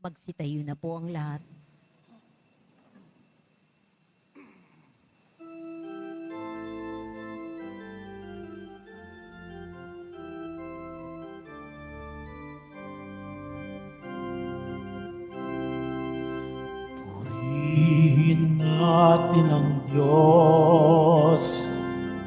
Magsitayo na po ang lahat. Purihin natin ang Diyos.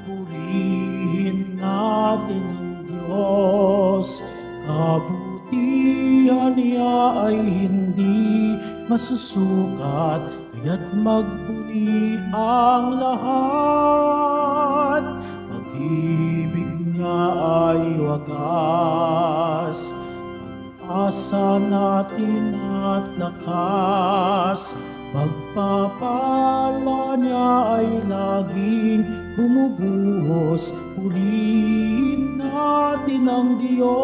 Purihin natin ang Diyos. Kabutihan niya ay hindi masusukat, kaya't magpuri ang lahat. Pag-ibig niya ay wagas, pag-asa natin at lakas. Pagpapala niya ay laging bumubuhos. Purihin natin ang Diyos.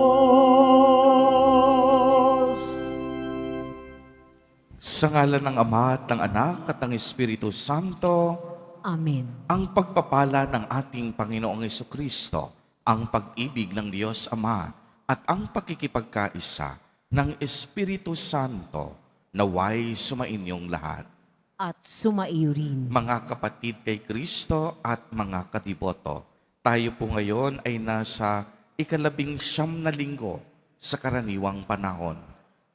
Sa ngalan ng Ama at ng Anak at ng Espiritu Santo, Amen. ang pagpapala ng ating Panginoong Jesucristo, ang pag-ibig ng Diyos Ama, at ang pakikipagkaisa ng Espiritu Santo, naway sumainyong lahat. At sumaiyo rin. Mga kapatid kay Kristo at mga katiboto, tayo po ngayon ay nasa 19 na linggo sa karaniwang panahon.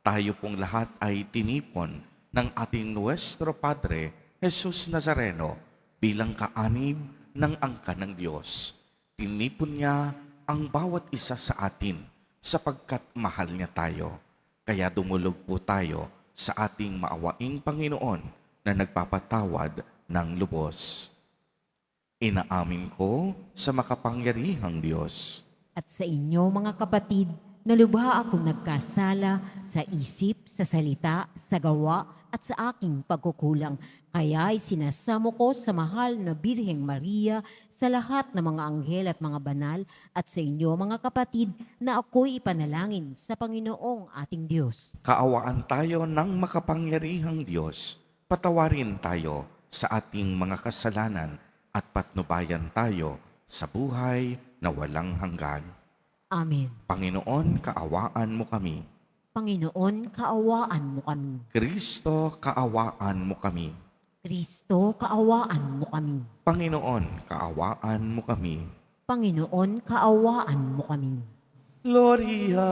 Tayo pong lahat ay tinipon ng ating Nuestro Padre, Jesus Nazareno, bilang kaanib ng angka ng Diyos. Tinipon niya ang bawat isa sa atin sapagkat mahal niya tayo. Kaya dumulog po tayo sa ating maawaing Panginoon na nagpapatawad ng lubos. Inaamin ko sa makapangyarihang Diyos At sa inyo mga kapatid, na lubha akong nagkasala sa isip, sa salita, sa gawa, at sa aking pagkukulang. Kaya'y sinasamo ko sa mahal na Birheng Maria, sa lahat ng mga anghel at mga banal, at sa inyo mga kapatid, na ako'y ipanalangin sa Panginoong ating Diyos. kaawaan tayo ng makapangyarihang Diyos, patawarin tayo sa ating mga kasalanan at patnubayan tayo sa buhay na walang hanggan. Amen. Panginoon, kaawaan mo kami. Panginoon, kaawaan mo kami. Kristo, kaawaan mo kami. Kristo, kaawaan mo kami. Panginoon, kaawaan mo kami. Panginoon, kaawaan mo kami. Gloria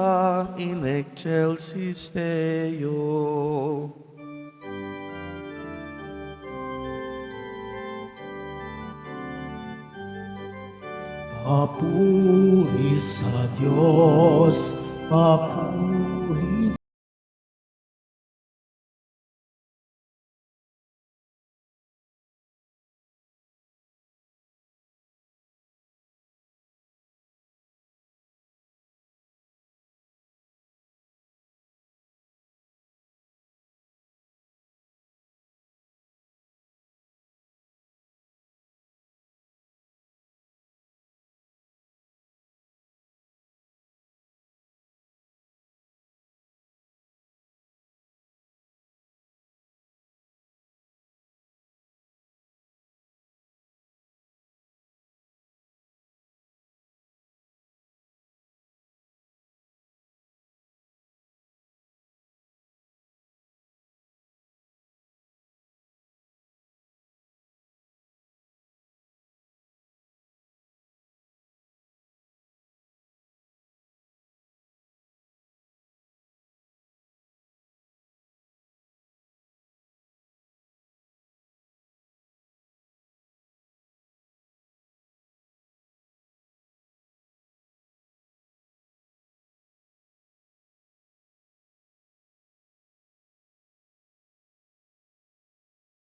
in excelsis Deo. Papuri sa Diyos, papuri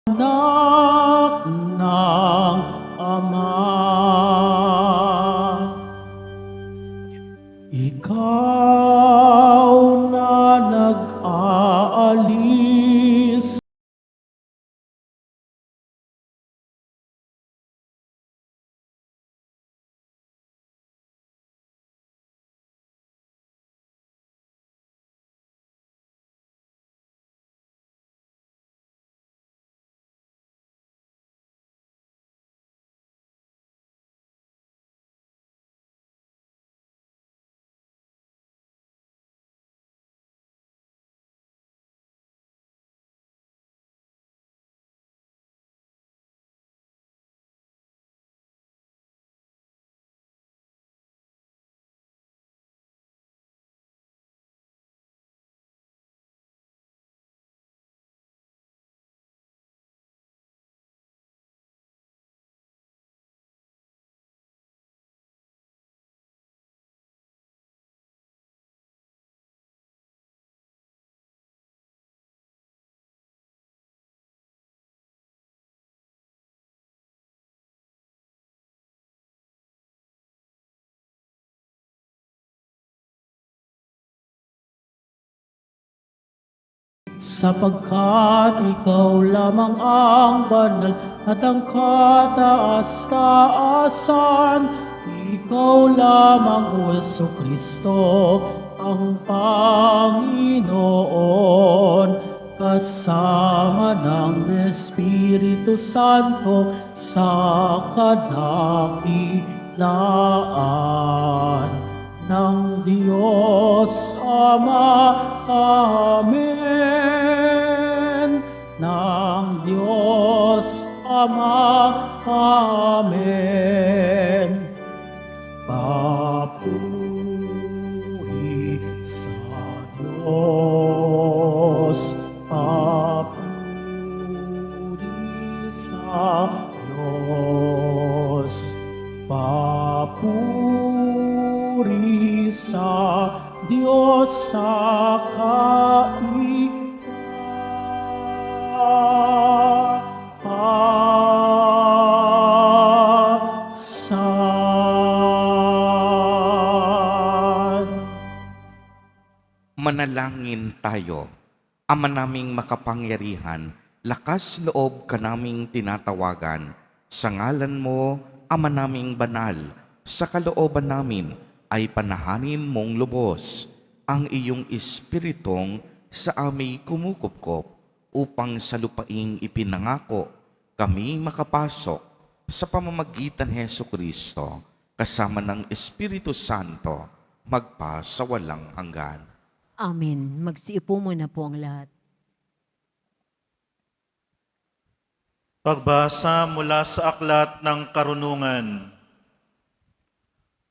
anak ng Ama. Ikaw na nag-aalis sapagkat ikaw lamang ang banal at ang kataas-taasan. Ikaw lamang, O Jesucristo, ang Panginoon, kasama ng Espiritu Santo sa kadakilaan ng Diyos Ama. Amen. Ng Diyos Ama. Amen. Papuri sa Diyos, papuri sa Diyos, papuri sa Diyos sa kaitaasan. Manalangin tayo. Ama naming makapangyarihan, lakas loob ka naming tinatawagan. Sa ngalan mo, Ama naming banal, sa kalooban namin ay panahanin mong lubos ang iyong espiritong sa aming kumukupkop upang sa lupaing ipinangako kami makapasok sa pamamagitan ni Jesucristo kasama ng Espiritu Santo magpa sa walang hanggan. Amen. Magsiupo muna po ang lahat. Pagbasa mula sa aklat ng karunungan.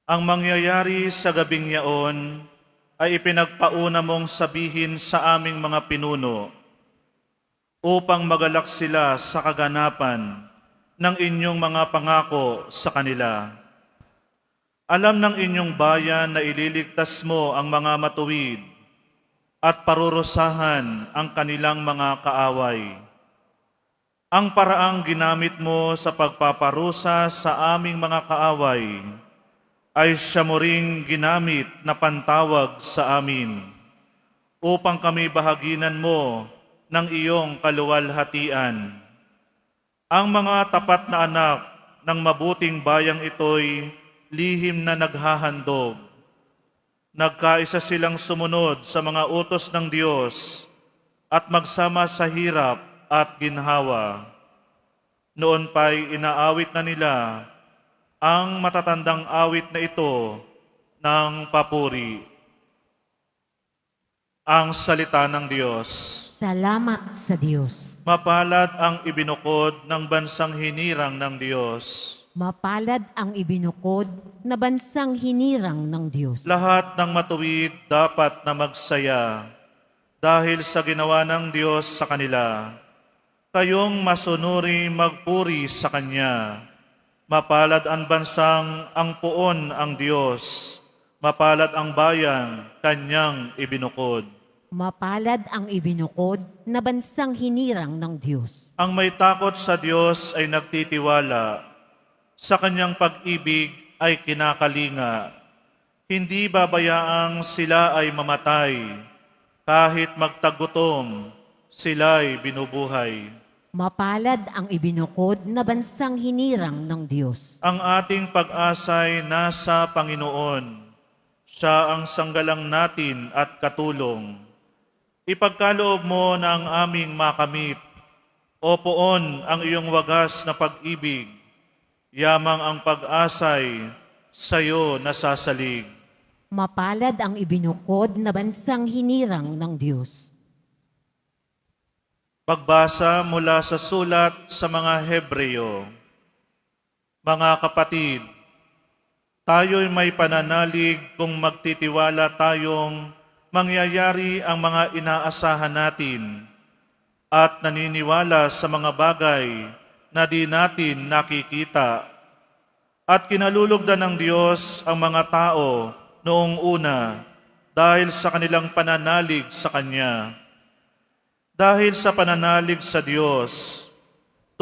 Ang mangyayari sa gabing yaon ay ipinagpauna mong sabihin sa aming mga pinuno upang magalak sila sa kaganapan ng inyong mga pangako sa kanila. Alam ng inyong bayan na ililigtas mo ang mga matuwid at parurusahan ang kanilang mga kaaway. Ang paraang ginamit mo sa pagpaparusa sa aming mga kaaway ay siya mo ring ginamit na pantawag sa amin upang kami bahaginan mo ng iyong kaluwalhatian. Ang mga tapat na anak ng mabuting bayang ito'y lihim na naghahandog. Nagkaisa silang sumunod sa mga utos ng Diyos at magsama sa hirap at ginhawa. Noon pa'y inaawit na nila ang matatandang awit na ito ng papuri. Ang salita ng Diyos. Salamat sa Diyos. Mapalad ang ibinukod ng bansang hinirang ng Diyos. Mapalad ang ibinukod na bansang hinirang ng Diyos. Lahat ng matuwid dapat na magsaya dahil sa ginawa ng Diyos sa kanila. Kayong masunuri magpuri sa Kanya. Mapalad ang bansang ang puon ang Diyos. Mapalad ang bayan Kanyang ibinukod. Mapalad ang ibinukod na bansang hinirang ng Diyos. Ang may takot sa Diyos ay nagtitiwala. Sa Kanyang pag-ibig ay kinakalinga. Hindi babayaang sila ay mamatay. Kahit magtagutom, sila'y binubuhay. Mapalad ang ibinukod na bansang hinirang ng Diyos. Ang ating pag-asa'y nasa Panginoon. Siya ang sanggalang natin at katulong. Ipagkaloob mo na ang aming makamit. O poon ang iyong wagas na pag-ibig. Yamang ang pag-asay sa'yo nasasalig. Mapalad ang ibinukod na bansang hinirang ng Diyos. Pagbasa mula sa sulat sa mga Hebreo. Mga kapatid, tayo'y may pananalig kung magtitiwala tayong mangyayari ang mga inaasahan natin at naniniwala sa mga bagay na di natin nakikita. At kinalulugdan ng Diyos ang mga tao noong una dahil sa kanilang pananalig sa Kanya. Dahil sa pananalig sa Diyos,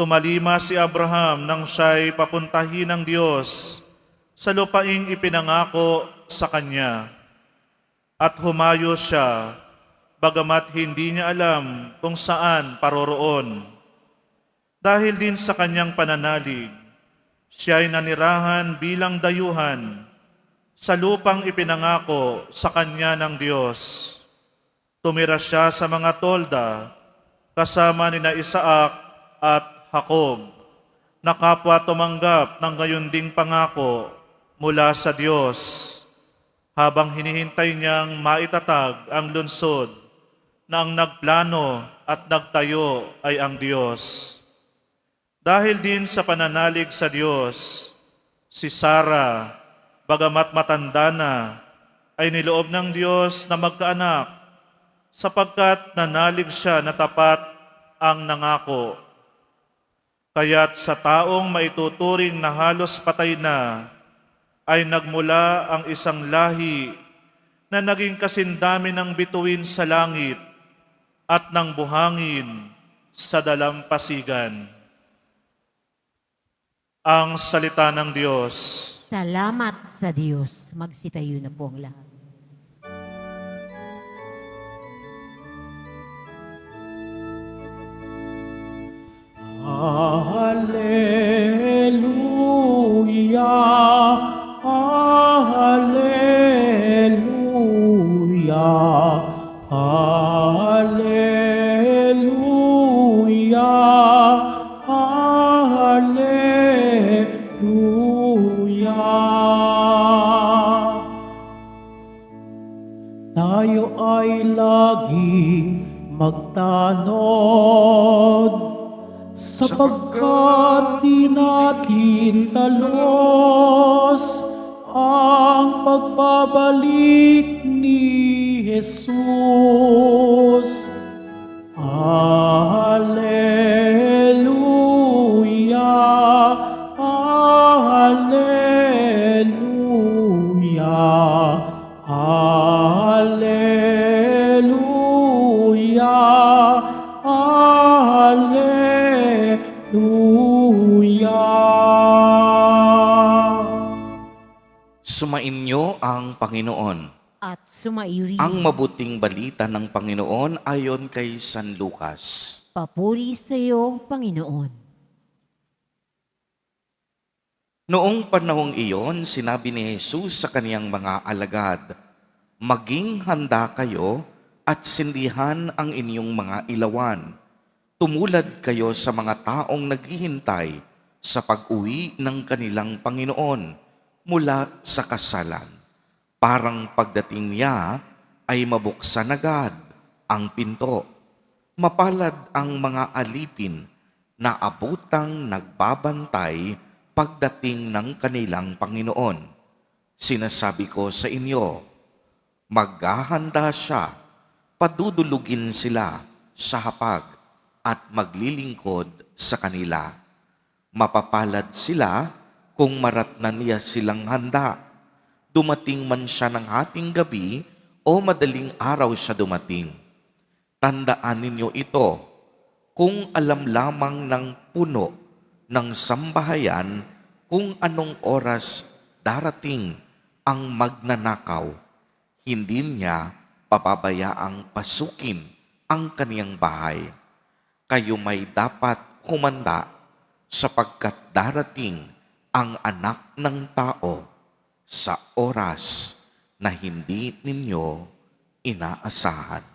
tumalima si Abraham nang siya'y papuntahin ng Diyos sa lupaing ipinangako sa Kanya. At humayo siya bagamat hindi niya alam kung saan paroroon. Dahil din sa kanyang pananalig, siya ay nanirahan bilang dayuhan sa lupang ipinangako sa kanya ng Diyos. Tumira siya sa mga tolda kasama nina Isaac at Jacob, na kapwa tumanggap ng gayon ding pangako mula sa Diyos, habang hinihintay niyang maitatag ang lungsod na ang nagplano at nagtayo ay ang Diyos. Dahil din sa pananalig sa Diyos, si Sarah, bagamat matanda na, ay niloob ng Diyos na magkaanak, sapagkat nanalig siya na tapat ang nangako. Kaya't sa taong maituturing na halos patay na, ay nagmula ang isang lahi na naging kasindami ng bituin sa langit at ng buhangin sa dalampasigan. Ang salita ng Diyos. Salamat sa Diyos. Magsitayo na po ang lahat. Hallelujah, Hallelujah, Hallelujah, Hallelujah. Tayo ay laging magtanod, sapagkat di natin talos ang pagbabalik ni Jesus. Hallelujah, Hallelujah, Hallelujah, Hallelujah. Sumainyo ang Panginoon. At sumairi. Ang mabuting balita ng Panginoon ayon kay San Lucas. Papuri sa iyo, Panginoon. Noong panahong iyon, sinabi ni Jesus sa kaniyang mga alagad, "Maging handa kayo at sindihan ang inyong mga ilawan. Tumulad kayo sa mga taong naghihintay sa pag-uwi ng kanilang Panginoon mula sa kasalan. Parang pagdating niya ay mabuksan agad ang pinto. Mapalad ang mga alipin na abutang nagbabantay pagdating ng kanilang Panginoon. Sinasabi ko sa inyo, maghahanda siya, padudulugin sila sa hapag at maglilingkod sa kanila. Mapapalad sila kung maratnan niya silang handa. Dumating man siya ng hating gabi o madaling araw siya dumating. Tandaan ninyo ito, kung alam lamang ng puno ng sambahayan kung anong oras darating ang magnanakaw, hindi niya papabayaang pasukin ang kaniyang bahay. Kayo may dapat humanda sapagkat darating ang Anak ng Tao sa oras na hindi ninyo inaasahan."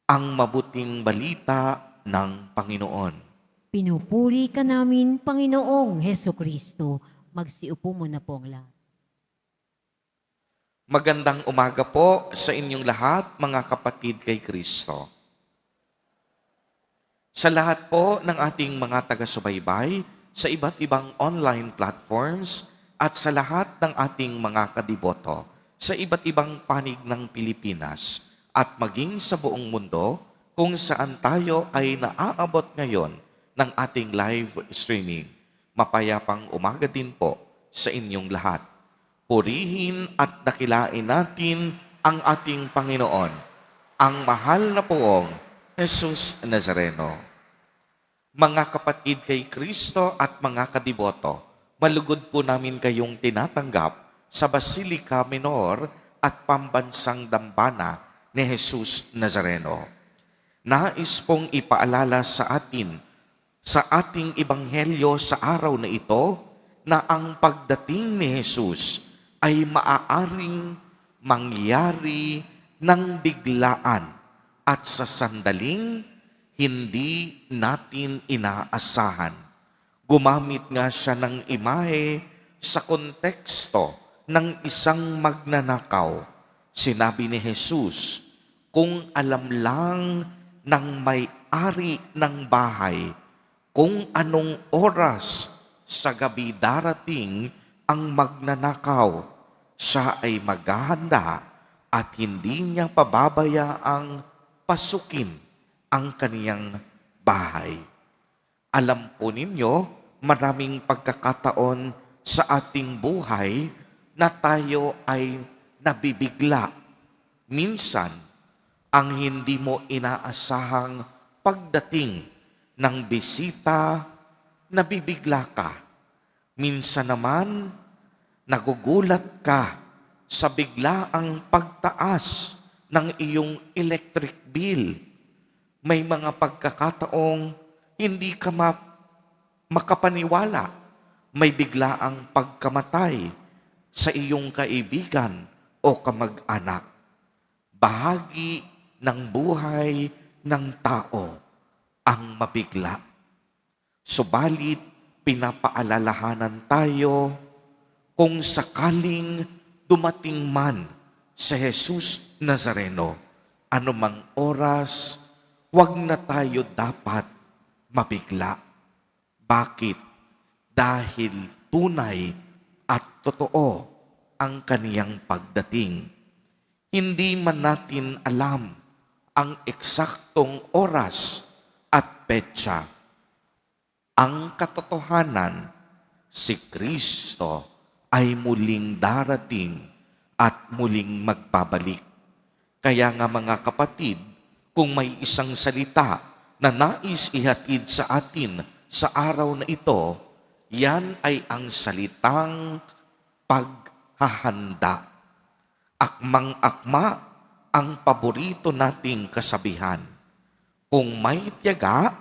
Ang mabuting balita ng Panginoon. Pinupuri ka namin, Panginoong Hesukristo. Magsiupo muna po ang lahat. Magandang umaga po sa inyong lahat, mga kapatid kay Kristo. Sa lahat po ng ating mga taga-subaybay sa iba't ibang online platforms at sa lahat ng ating mga kadiboto sa iba't ibang panig ng Pilipinas at maging sa buong mundo kung saan tayo ay naaabot ngayon ng ating live streaming. Mapayapang umaga din po sa inyong lahat. Purihin at dakilain natin ang ating Panginoon, ang mahal na poong Jesus Nazareno. Mga kapatid kay Kristo at mga kadiboto, malugod po namin kayong tinatanggap sa Basilica Minor at Pambansang Dambana ni Jesus Nazareno. Nais pong ipaalala sa atin sa ating ebanghelyo sa araw na ito na ang pagdating ni Jesus ay maaaring mangyari ng biglaan at sa sandaling hindi natin inaasahan. Gumamit nga siya ng imahe sa konteksto ng isang magnanakaw. Sinabi ni Jesus, kung alam lang ng may-ari ng bahay kung anong oras sa gabi darating ang magnanakaw, siya ay maghahanda at hindi niya pababayaang pasukin ang kaniyang bahay. Alam po ninyo, maraming pagkakataon sa ating buhay na tayo ay nabibigla. Minsan, ang hindi mo inaasahang pagdating ng bisita, nabibigla ka. Minsan naman, nagugulat ka sa biglaang pagtaas ng iyong electric bill. May mga pagkakataong hindi ka makapaniwala. May biglaang pagkamatay sa iyong kaibigan o kamag-anak. Bahagi ng buhay ng tao ang mabigla. Subalit, pinapaalalahanan tayo kung sakaling dumating man si Jesus Nazareno, anumang oras, wag na tayo dapat mabigla. Bakit? Dahil tunay at totoo ang kaniyang pagdating. Hindi man natin alam ang eksaktong oras at petsa. Ang katotohanan, si Kristo ay muling darating at muling magbabalik. Kaya nga mga kapatid, kung may isang salita na nais ihatid sa atin sa araw na ito, yan ay ang salitang paghahanda. Akmang-akma ang paborito nating kasabihan. Kung may tiyaga,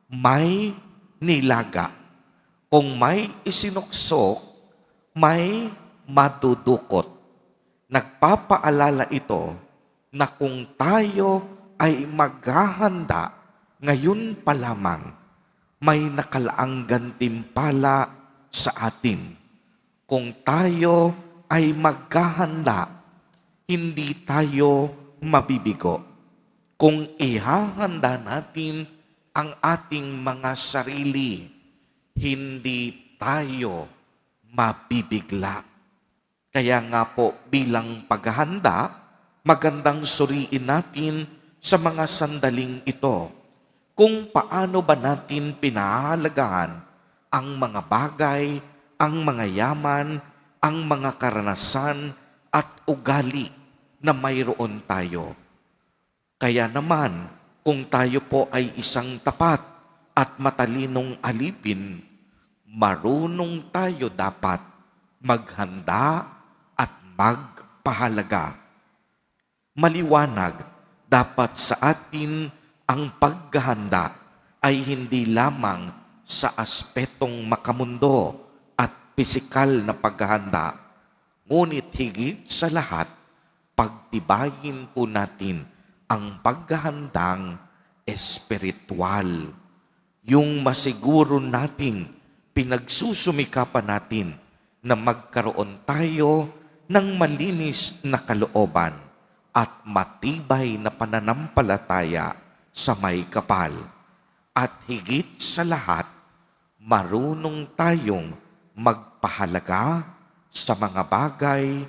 may nilaga. Kung may isinuksok, may madudukot. Nagpapaalala ito na kung tayo ay maghahanda ngayon pa lamang, may nakalaang gantimpala sa atin. Kung tayo ay maghahanda, hindi tayo mabibigo. Kung ihahanda natin ang ating mga sarili, hindi tayo mabibigla. Kaya nga po bilang paghahanda, magandang suriin natin sa mga sandaling ito kung paano ba natin pinahahalagahan ang mga bagay, ang mga yaman, ang mga karanasan at ugali na mayroon tayo. Kaya naman, kung tayo po ay isang tapat at matalinong alipin, marunong tayo dapat maghanda at magpahalaga. Maliwanag, dapat sa atin ang paghahanda ay hindi lamang sa aspetong makamundo at pisikal na paghahanda, ngunit higit sa lahat, pagtibayin po natin ang paghahandang espiritual. Yung masiguro nating pinagsusumikapan natin na magkaroon tayo ng malinis na kalooban at matibay na pananampalataya sa may kapal. At higit sa lahat, marunong tayong magpahalaga sa mga bagay,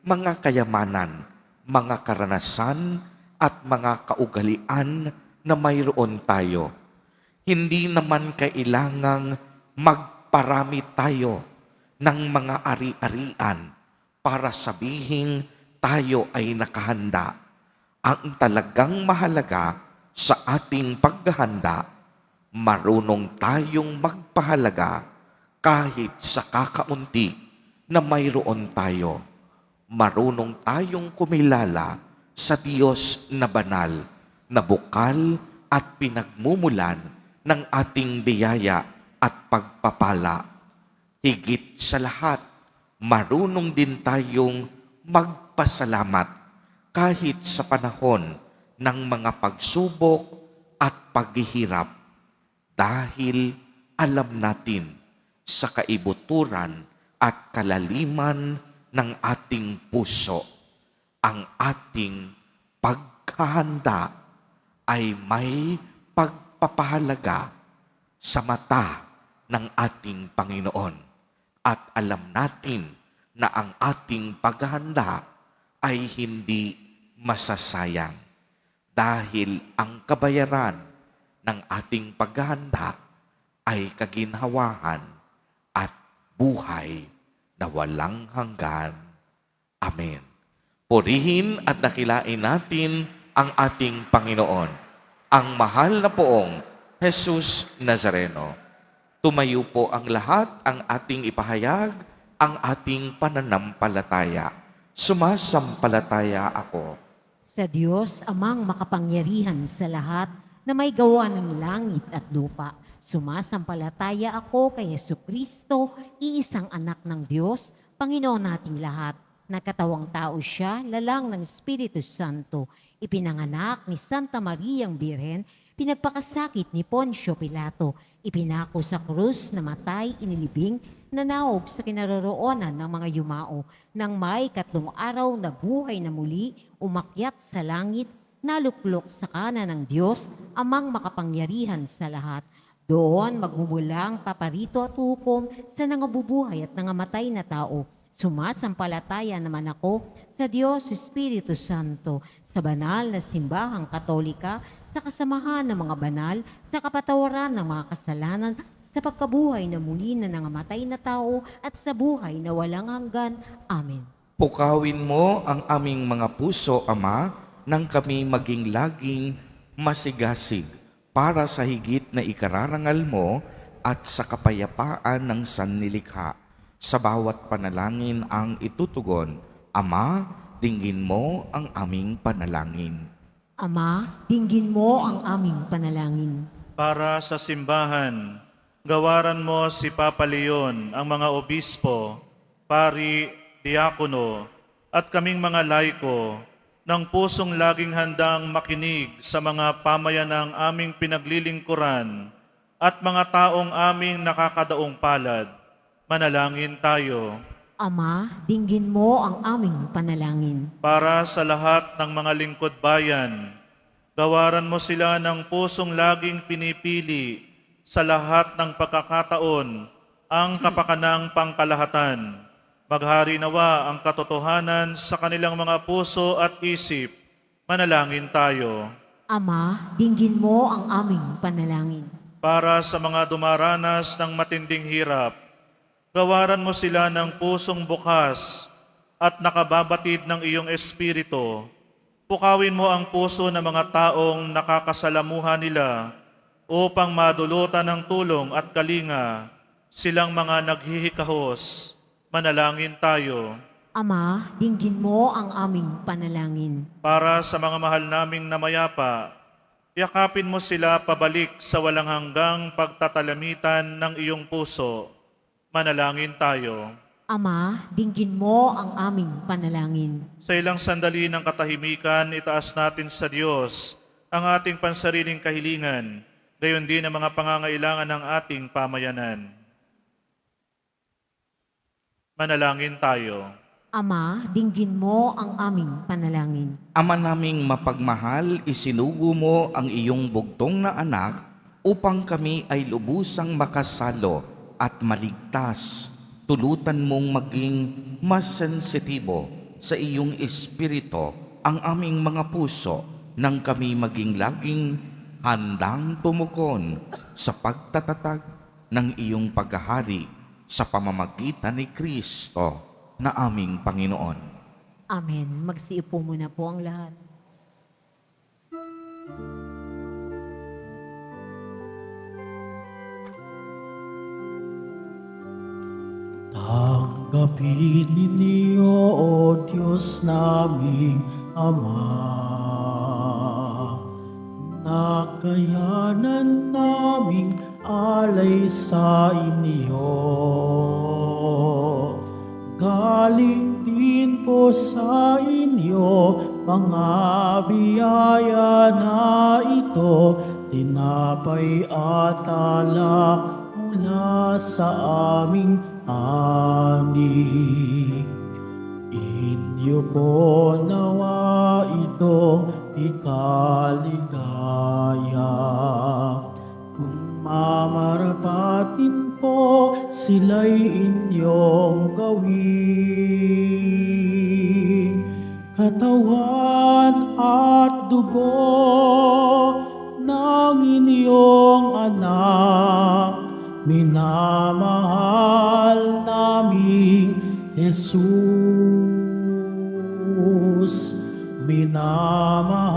mga kayamanan, mga karanasan, at mga kaugalian na mayroon tayo. Hindi naman kailangang magparami tayo ng mga ari-arian para sabihin tayo ay nakahanda. Ang talagang mahalaga sa ating paghahanda, marunong tayong magpahalaga kahit sa kakaunti na mayroon tayo. Marunong tayong kumilala sa Diyos na banal, na bukal at pinagmumulan ng ating biyaya at pagpapala. Higit sa lahat, marunong din tayong magpasalamat kahit sa panahon ng mga pagsubok at paghihirap, dahil alam natin sa kaibuturan at kalaliman ng ating puso, ang ating paghahanda ay may pagpapahalaga sa mata ng ating Panginoon. At alam natin na ang ating paghahanda ay hindi masasayang, dahil ang kabayaran ng ating paghahanda ay kaginhawahan at buhay na walang hanggan. Amen. Purihin at dakilain natin ang ating Panginoon, ang mahal na poong Jesus Nazareno. Tumayo po ang lahat, ang ating ipahayag, ang ating pananampalataya. Sumasampalataya ako Sa Diyos, amang makapangyarihan sa lahat, na may gawa ng langit at lupa. Sumasampalataya ako kay Jesucristo, iisang anak ng Diyos, Panginoon nating lahat. Nagkatawang tao siya, lalang ng Espiritu Santo, ipinanganak ni Santa Mariang Birhen, pinagpakasakit ni Poncio Pilato, ipinako sa krus, namatay, inilibing, nanawog sa kinaroroonan ng mga yumao, nang may 3 araw na buhay na muli, umakyat sa langit, naluklok sa kanan ng Diyos, amang makapangyarihan sa lahat. Doon magmumulang paparito at hukom sa nangabubuhay at nangamatay na tao. Sumasampalataya naman ako sa Diyos Espiritu Santo, sa banal na simbahang Katolika, sa kasamahan ng mga banal, sa kapatawaran ng mga kasalanan, sa pagkabuhay na muli na nangamatay na tao, at sa buhay na walang hanggan. Amen. Pukawin mo ang aming mga puso, Ama, nang kami maging laging masigasig para sa higit na ikararangal mo at sa kapayapaan ng sannilikha. Sa bawat panalangin ang itutugon, Ama, dinggin mo ang aming panalangin. Ama, dinggin mo ang aming panalangin. Para sa simbahan, gawaran mo si Papa Leon, ang mga obispo, pari, diakono, at kaming mga laiko, ng pusong laging handang makinig sa mga pamayanang aming pinaglilingkuran at mga taong aming nakakadaong palad. Manalangin tayo. Ama, dinggin mo ang aming panalangin. Para sa lahat ng mga lingkod bayan, gawaran mo sila ng pusong laging pinipili sa lahat ng pagkakataon ang kapakanang pangkalahatan. Maghari nawa ang katotohanan sa kanilang mga puso at isip. Manalangin tayo. Ama, dinggin mo ang aming panalangin. Para sa mga dumaranas ng matinding hirap, gawaran mo sila ng pusong bukas at nakababatid ng iyong espiritu. Pukawin mo ang puso ng mga taong nakakasalamuha nila upang madulutan ng tulong at kalinga silang mga naghihikahos. Manalangin tayo. Ama, dinggin mo ang aming panalangin. Para sa mga mahal naming namayapa, yakapin mo sila pabalik sa walang hanggang pagtatalamitan ng iyong puso. Manalangin tayo. Ama, dinggin mo ang aming panalangin. Sa ilang sandali ng katahimikan, itaas natin sa Diyos ang ating pansariling kahilingan, gayon din ang mga pangangailangan ng ating pamayanan. Manalangin tayo. Ama, dinggin mo ang aming panalangin. Ama naming mapagmahal, isinugo mo ang iyong bugtong na anak upang kami ay lubusang makasalo at maligtas. Tulutan mong maging mas sensitibo sa iyong espiritu ang aming mga puso nang kami maging laging handang tumugon sa pagtatatag ng iyong paghahari sa pamamagitan ni Kristo na aming Panginoon. Amen. Magsiupo muna po ang lahat. Tanggapin ninyo, O Diyos naming Ama. Nakayanan naming alay sa inyo. Galing din po sa inyo mga biyaya na ito, tinapay at alak mula sa aming ani. Inyo po nawa ito ikaligaya. Kung mamarapatin po sila'y inyong gawin. Katawan at dugo ng inyong anak, minamahal naming Jesus. Minamahal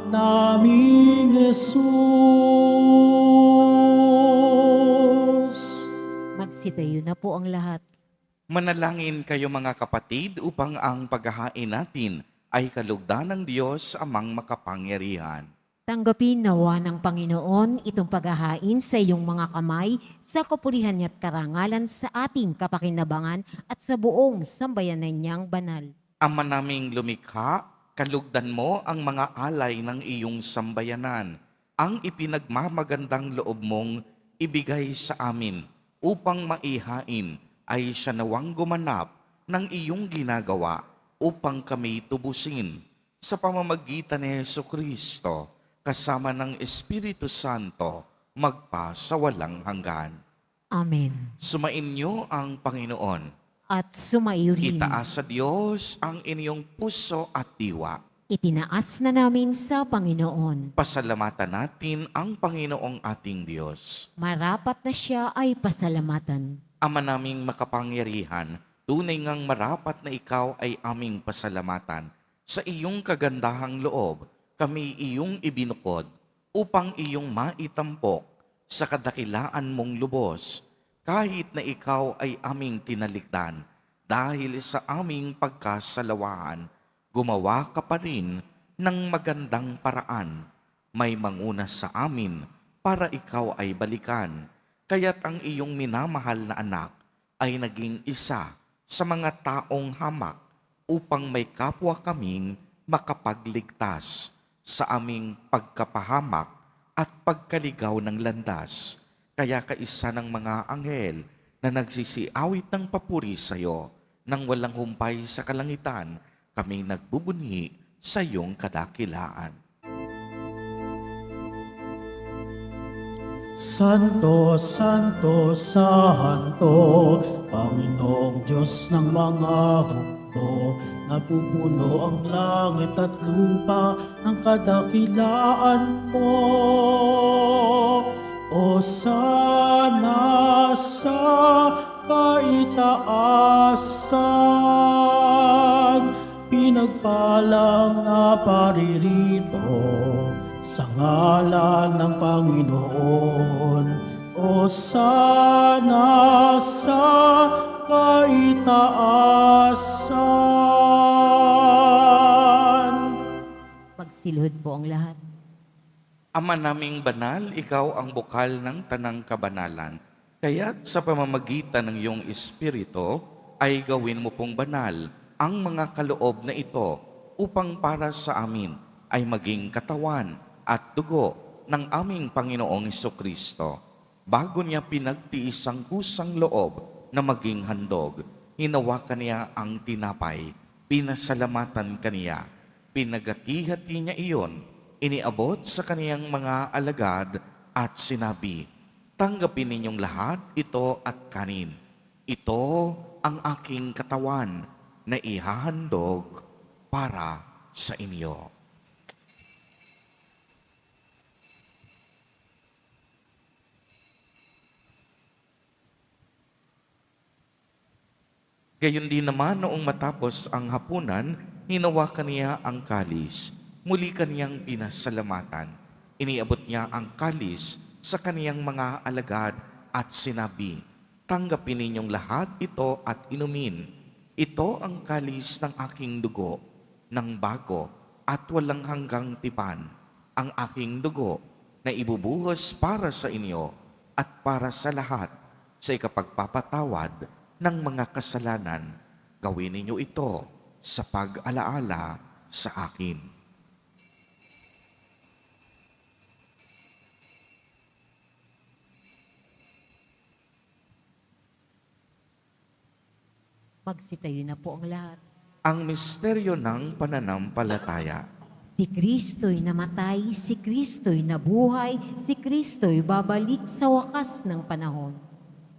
naming Jesus. Magsitayo na po ang lahat. Manalangin kayo mga kapatid upang ang paghahain natin ay kalugdan ng Diyos amang makapangyarihan. Tanggapin nawa ng Panginoon itong paghahain sa iyong mga kamay sa kapulihan niya't karangalan sa ating kapakinabangan at sa buong sambayanan niyang banal. Ama naming lumikha, kalugdan mo ang mga alay ng iyong sambayanan, ang ipinagmamagandang loob mong ibigay sa amin upang maihain ay siya nawang gumanap ng iyong ginagawa upang kami tubusin sa pamamagitan ni Jesucristo kasama ng Espiritu Santo magpa sa walang hanggan. Amen. Sumainyo ang Panginoon. At sumaiyo rin. Itaas sa Diyos ang inyong puso at diwa. Itinaas na namin sa Panginoon. Pasalamatan natin ang Panginoong ating Diyos. Marapat na siya ay pasalamatan. Ama naming makapangyarihan, tunay ngang marapat na ikaw ay aming pasalamatan. Sa iyong kagandahang loob, kami iyong ibinukod upang iyong maitampok sa kadakilaan mong lubos, kahit na ikaw ay aming tinalikdan. Dahil sa aming pagkasalawahan, gumawa ka pa rin ng magandang paraan. May manguna sa amin para ikaw ay balikan. Kaya't ang iyong minamahal na anak ay naging isa sa mga taong hamak upang may kapwa kaming makapagligtas sa aming pagkapahamak at pagkaligaw ng landas. Kaya kaisa ng mga anghel na nagsisiawit ng papuri sa iyo nang walang humpay sa kalangitan, kami nagbubunyi sa iyong kadakilaan. Santo, Santo, Santo, Panginoong Diyos ng mga hukbo, napupuno ang langit at lupa ng kadakilaan mo. O sana sa kaitaasan, pinagpalang na paririto sa ngalan ng Panginoon. O sana sa kaitaasan. Magsilhod po ang lahat. Ama naming banal, ikaw ang bukal ng tanang kabanalan. Kaya't sa pamamagitan ng iyong Espiritu, ay gawin mo pong banal ang mga kaloob na ito upang para sa amin ay maging katawan at dugo ng aming Panginoong Jesucristo. Bago niya pinagtiis ang kusang loob na maging handog, hinawakan niya ang tinapay, pinasalamatan kaniya, pinagati-hati niya iyon, iniabot sa kaniyang mga alagad at sinabi, "Tanggapin ninyong lahat ito at kanin. Ito ang aking katawan na ihahandog para sa inyo." Gayon din naman noong matapos ang hapunan, hinawakan niya ang kalis. Muli kaniyang pinasalamatan. Iniabot niya ang kalis sa kaniyang mga alagad at sinabi, "Tanggapin ninyong lahat ito at inumin. Ito ang kalis ng aking dugo ng bago at walang hanggang tipan, ang aking dugo na ibubuhos para sa inyo at para sa lahat sa ikapagpapatawad ng mga kasalanan. Gawin ninyo ito sa pag-alaala sa akin. Magsitayo na po ang lahat. Ang misteryo ng pananampalataya. Si Kristo'y namatay, si Kristo'y nabuhay, si Kristo'y babalik sa wakas ng panahon.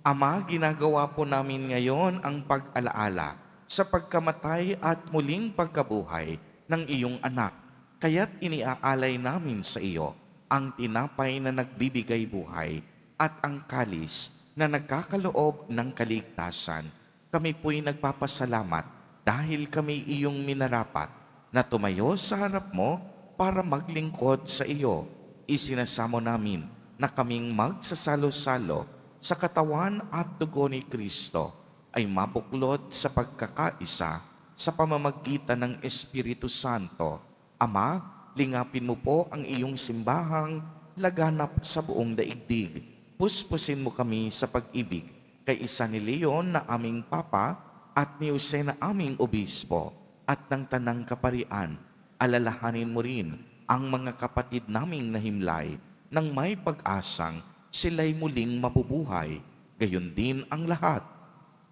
Ama, ginagawa po namin ngayon ang pag-alaala sa pagkamatay at muling pagkabuhay ng iyong anak. Kaya't iniaalay namin sa iyo ang tinapay na nagbibigay buhay at ang kalis na nagkakaloob ng kaligtasan. Kami po'y nagpapasalamat dahil kami iyong minarapat na tumayo sa harap mo para maglingkod sa iyo. Isinasamo namin na kaming magsasalo-salo sa katawan at dugo ni Kristo ay mabuklod sa pagkakaisa sa pamamagitan ng Espiritu Santo. Ama, lingapin mo po ang iyong simbahang laganap sa buong daigdig. Puspusin mo kami sa pag-ibig kay isa ni Leon na aming Papa at ni Jose na aming Obispo at ng Tanang Kaparian. Alalahanin mo rin ang mga kapatid naming nahimlay nang may pag-asang sila'y muling mabubuhay, gayon din ang lahat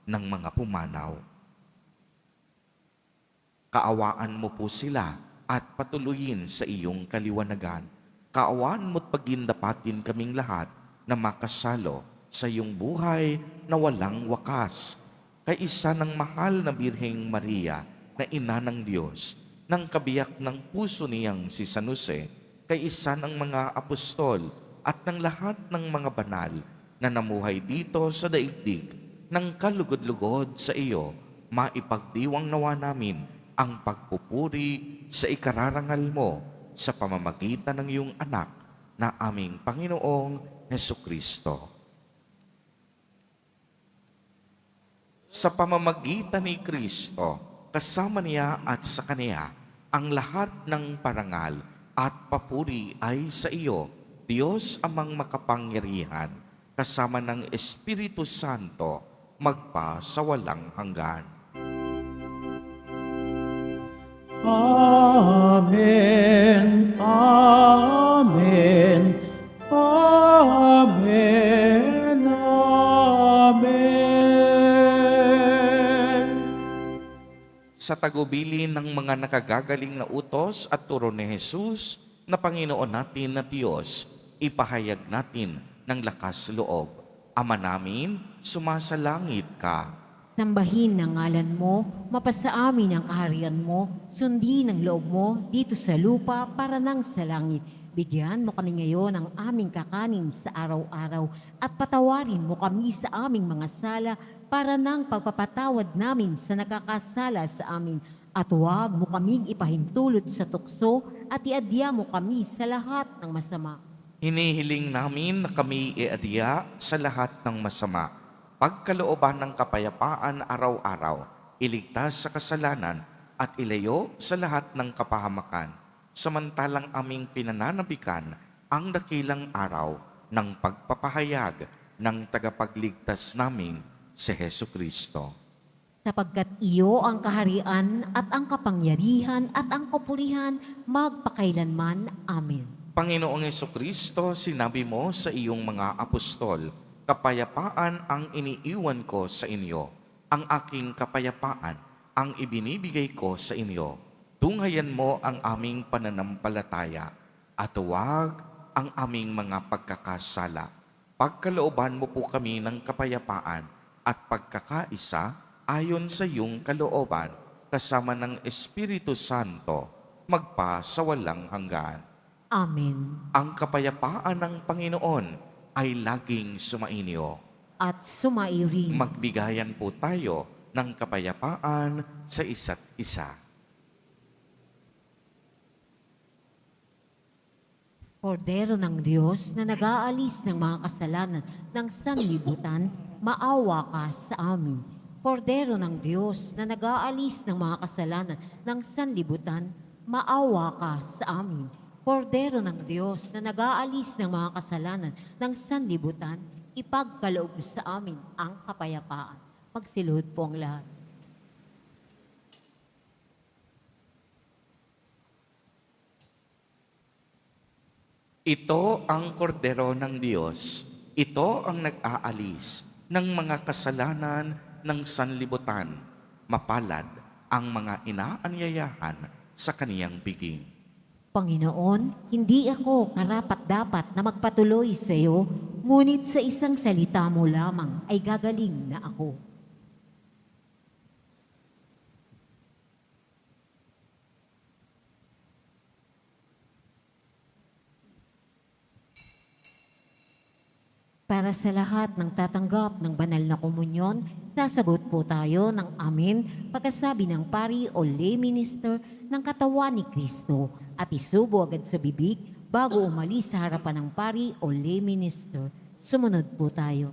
ng mga pumanaw. Kaawaan mo po sila at patuloyin sa iyong kaliwanagan. Kaawaan mo't pagindapatin kaming lahat na makasalo sa iyong buhay na walang wakas. Kaisa ng mahal na Birheng Maria na ina ng Diyos, ng kabiyak ng puso niyang si San Jose, kaisa ng mga apostol at ng lahat ng mga banal na namuhay dito sa daigdig ng kalugod-lugod sa iyo, maipagdiwang nawa namin ang pagpupuri sa ikararangal mo sa pamamagitan ng iyong anak na aming Panginoong Hesukristo. Sa pamamagitan ni Kristo, kasama niya at sa Kaniya, ang lahat ng parangal at papuri ay sa iyo, Diyos amang makapangyarihan, kasama ng Espiritu Santo, magpa sa walang hanggan. Amen, Amen, Amen, Amen. Sa tagubilin ng mga nakagagaling na utos at turo ni Jesus na Panginoon natin na Diyos, ipahayag natin ng lakas loob. Ama namin, sumasalangit ka. Sambahin ang ngalan mo, mapasa amin ang kaharian mo, sundin ang loob mo dito sa lupa para nang sa langit. Bigyan mo kami ngayon ng aming kakanin sa araw-araw at patawarin mo kami sa aming mga sala para nang pagpapatawad namin sa nakakasala sa amin. At huwag mo kaming ipahintulot sa tukso at iadya mo kami sa lahat ng masama. Hinihiling namin na kami iadya sa lahat ng masama. Pagkalooban ng kapayapaan araw-araw, iligtas sa kasalanan at ilayo sa lahat ng kapahamakan. Samantalang aming pinananabikan ang dakilang araw ng pagpapahayag ng tagapagligtas naming si Hesukristo. Sapagkat iyo ang kaharian at ang kapangyarihan at ang kapurihan magpakailanman. Amen. Panginoong Hesukristo, sinabi mo sa iyong mga apostol, kapayapaan ang iniiwan ko sa inyo, ang aking kapayapaan ang ibinibigay ko sa inyo. Tunghayan mo ang aming pananampalataya at huwag ang aming mga pagkakasala. Pagkalooban mo po kami ng kapayapaan at pagkakaisa ayon sa iyong kalooban kasama ng Espiritu Santo magpa sa walang hanggan. Amen. Ang kapayapaan ng Panginoon ay laging sumainyo. At sumairin. Magbigayan po tayo ng kapayapaan sa isa't isa. Kordero ng Diyos na nag-aalis ng mga kasalanan ng sanlibutan, maawa ka sa amin. Kordero ng Diyos na nag-aalis ng mga kasalanan ng sanlibutan, maawa ka sa amin. Kordero ng Diyos na nag-aalis ng mga kasalanan ng sanlibutan, ipagkaloob sa amin ang kapayapaan. Magsilhod po ang lahat. Ito ang kordero ng Diyos. Ito ang nag-aalis ng mga kasalanan ng sanlibutan. Mapalad ang mga inaanyayahan sa kaniyang piging. Panginoon, hindi ako karapat-dapat na magpatuloy sa iyo, ngunit sa isang salita mo lamang ay gagaling na ako. Para sa lahat ng tatanggap ng banal na komunyon, sasagot po tayo ng amen pagkasabi ng pari o lay minister ng katawan ni Kristo at isubo agad sa bibig bago umalis sa harapan ng pari o lay minister. Sumunod po tayo.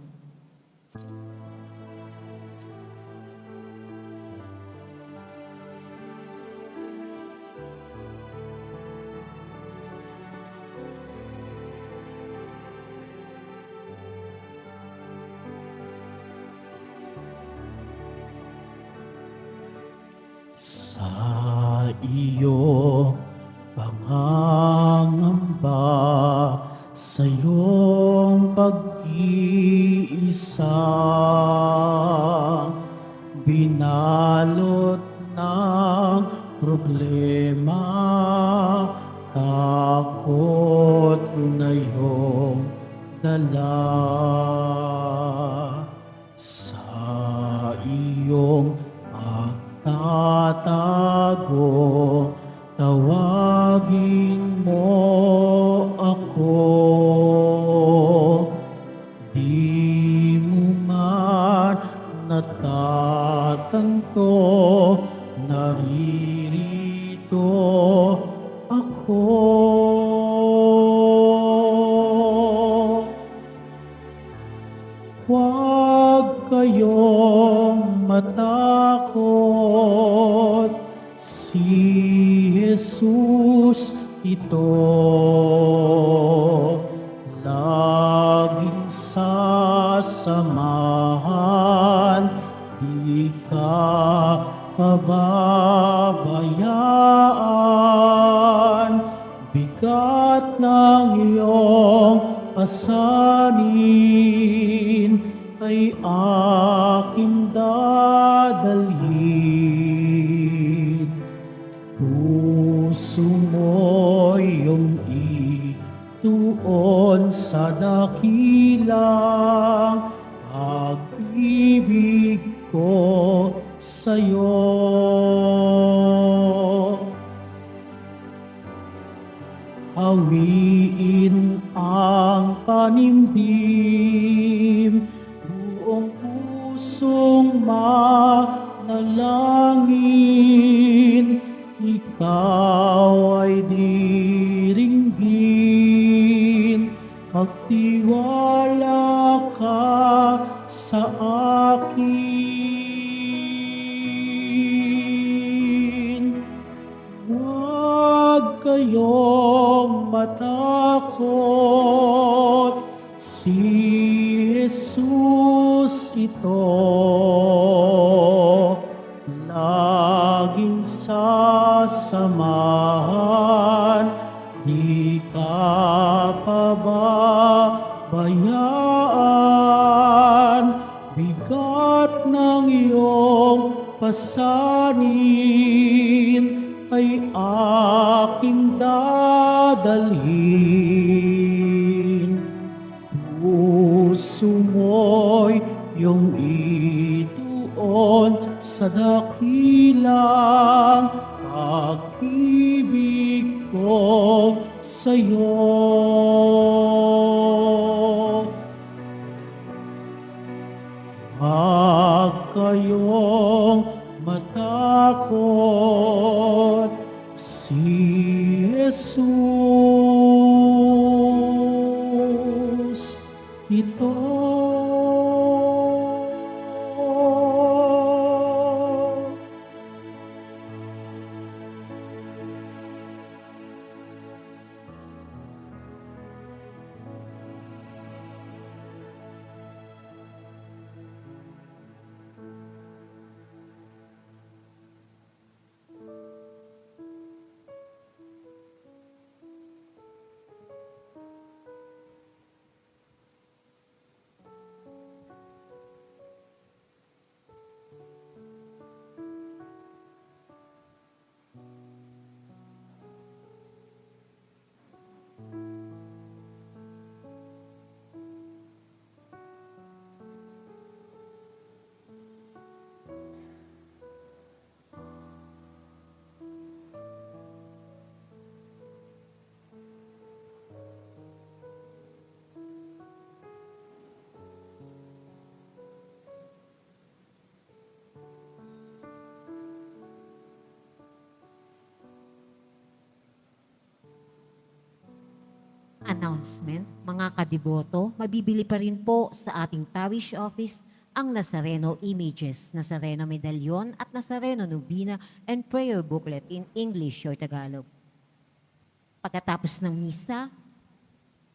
Sa iyong pangangamba, sa iyong pag-iisa, binalot ng problema, takot na iyong dala. Sa iyong tatago, tawagin mo ako. Di mo man natatanto, naririto ako. Huwag kayong matakot, si Jesus ito. Laging sasamahan, di ka pababayaan. Bigat ng iyong pasanin ay aking dadalhin. Puso mo iyong ituon sa dakilang pag-ibig ko sa'yo. Hawiin ang panimdim, buong pusong manalangin, ikaw ay diringgin, magtiwala ka sa akin. Huwag kayong matakot, si Jesus ito. Laging sasamahan, di ka pababayaan. Bigat ng iyong pasanin ay aking dadalhin. Puso mo'y iyong ituon sa dakilang pag-ibig ko sa'yo. Huwag kayong matakot, si Jesus ito. Announcement, mga kadiboto, mabibili pa rin po sa ating parish office ang Nazareno Images, Nazareno Medallion at Nazareno Novena and Prayer Booklet in English or Tagalog. Pagkatapos ng misa,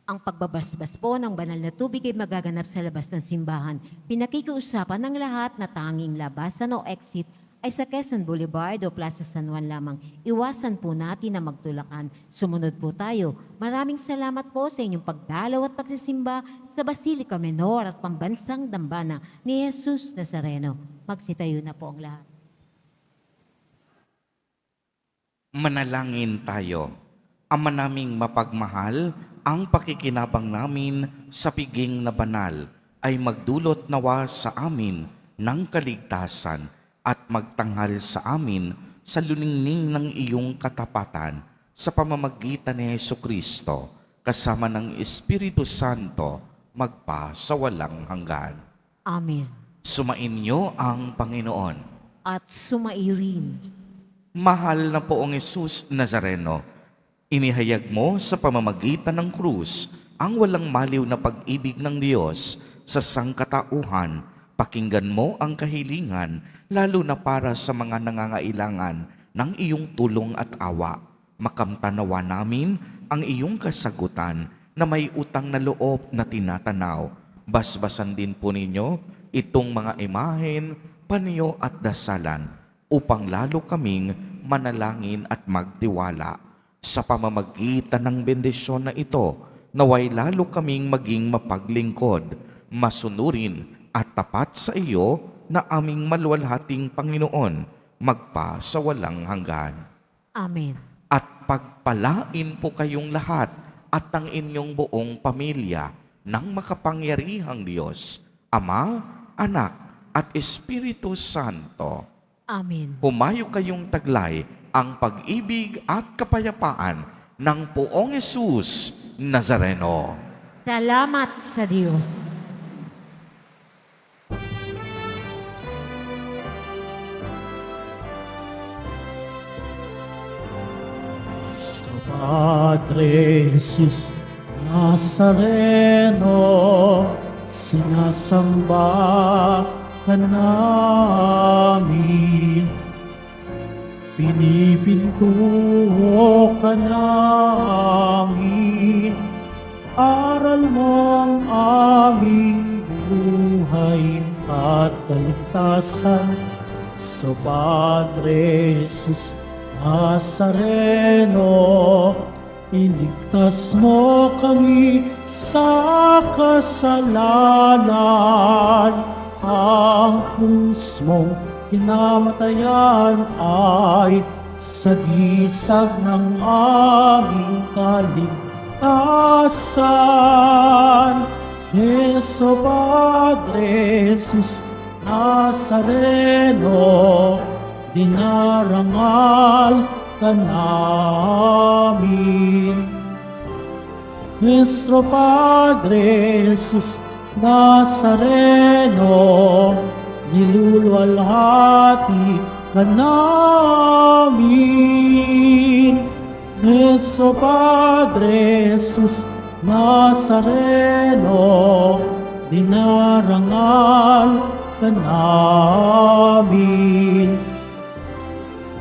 ang pagbabasbas po ng banal na tubig ay magaganap sa labas ng simbahan. Pinakikiusapan ng lahat na tanging labasan o exit ay sa Quezon Boulevard o Plaza San Juan lamang. Iwasan po natin na magtulakan. Sumunod po tayo. Maraming salamat po sa inyong pagdalaw at pagsisimba sa Basilica Menor at Pambansang Dambana ni Jesus Nazareno. Magsitayo na po ang lahat. Manalangin tayo. Ama naming mapagmahal, ang pakikinabang namin sa piging na banal ay magdulot nawa sa amin ng kaligtasan at magtanghal sa amin sa luningning ng iyong katapatan sa pamamagitan ni Jesucristo kasama ng Espiritu Santo magpa sa walang hanggan. Amen. Sumainyo ang Panginoon. At sumairin. Mahal na poong Jesus Nazareno, inihayag mo sa pamamagitan ng krus ang walang maliw na pag-ibig ng Diyos sa sangkatauhan. Pakinggan mo ang kahilingan, lalo na para sa mga nangangailangan ng iyong tulong at awa. Makamtanawa namin ang iyong kasagutan na may utang na loob na tinatanaw. Basbasan din po ninyo itong mga imahen, panyo at dasalan upang lalo kaming manalangin at magtiwala. Sa pamamagitan ng bendisyon na ito, naway lalo kaming maging mapaglingkod, masunurin at tapat sa iyo na aming maluwalhating Panginoon, magpa sa walang hanggan. Amen. At pagpalain po kayong lahat at ang inyong buong pamilya ng makapangyarihang Diyos, Ama, Anak, at Espiritu Santo. Amen. Humayo kayong taglay ang pag-ibig at kapayapaan ng poong Jesus Nazareno. Salamat sa Diyos. Nuestro Padre Jesus Nazareno, sinasamba ka namin. Pinipinto ka namin, aral mong aming buhay at kaligtasan. Nuestro Padre Jesus Nazareno, iligtas mo kami sa kasalanan. Ang krus mong kinamatayan ay sagisag ng aming kaligtasan. Yesu Padre Jesus Nazareno, dinarangal ka namin. Nuestro Padre Jesus Nazareno, niluluwalhati ka namin. Nuestro Padre Jesus Nazareno, dinarangal ka namin.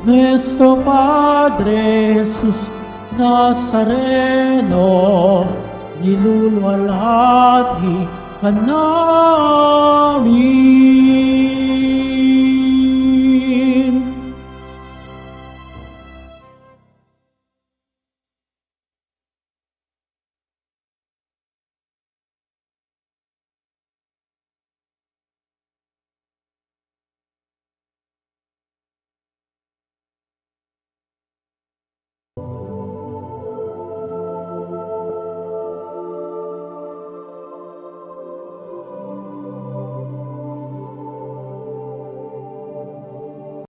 Nuestro Padre Jesus Nazareno, niluluwalhati ka namin.